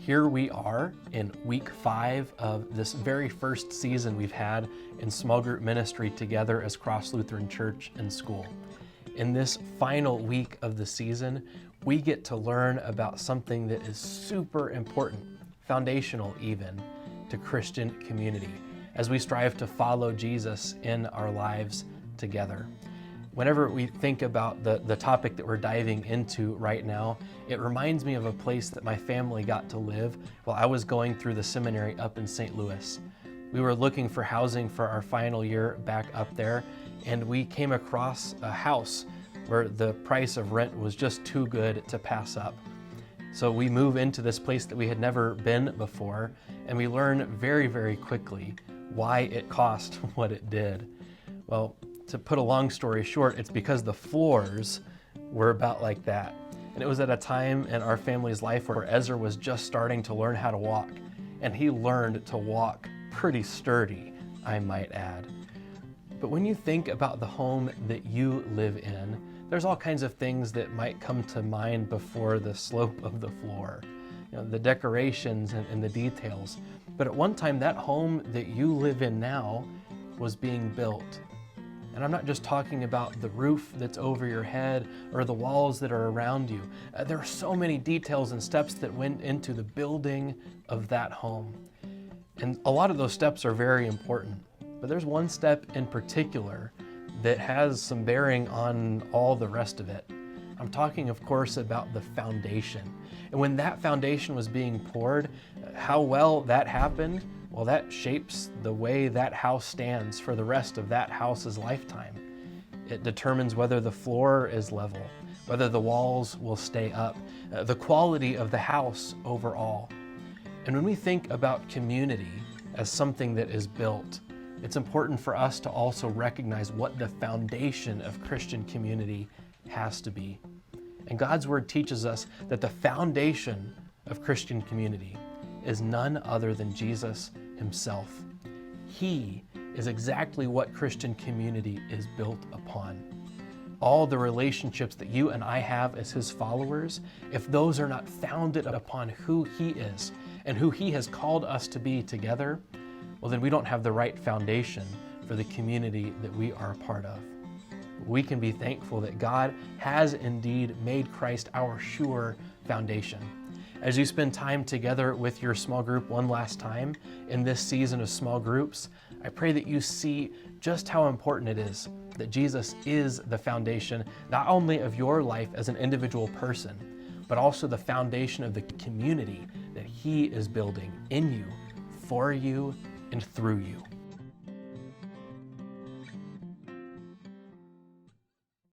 Here we are in week 5 of this very first season we've had in small group ministry together as Cross Lutheran Church and School. In this final week of the season, we get to learn about something that is super important, foundational even, to Christian community as we strive to follow Jesus in our lives together. Whenever we think about the topic that we're diving into right now, it reminds me of a place that my family got to live while I was going through the seminary up in St. Louis. We were looking for housing for our final year back up there, and we came across a house where the price of rent was just too good to pass up. So we move into this place that we had never been before, and we learn very, very quickly why it cost what it did. Well, to put a long story short, it's because the floors were about like that. And it was at a time in our family's life where Ezra was just starting to learn how to walk. And he learned to walk pretty sturdy, I might add. But when you think about the home that you live in, there's all kinds of things that might come to mind before the slope of the floor. You know, the decorations and the details. But at one time, that home that you live in now was being built. And I'm not just talking about the roof that's over your head or the walls that are around you. There are so many details and steps that went into the building of that home. And a lot of those steps are very important. But there's one step in particular that has some bearing on all the rest of it. I'm talking, of course, about the foundation. And when that foundation was being poured, how well that happened, well, that shapes the way that house stands for the rest of that house's lifetime. It determines whether the floor is level, whether the walls will stay up, the quality of the house overall. And when we think about community as something that is built, it's important for us to also recognize what the foundation of Christian community has to be. And God's Word teaches us that the foundation of Christian community is none other than Jesus Himself. He is exactly what Christian community is built upon. All the relationships that you and I have as His followers, if those are not founded upon who He is and who He has called us to be together, well, then we don't have the right foundation for the community that we are a part of. We can be thankful that God has indeed made Christ our sure foundation. As you spend time together with your small group one last time in this season of small groups, I pray that you see just how important it is that Jesus is the foundation, not only of your life as an individual person, but also the foundation of the community that He is building in you, for you, and through you.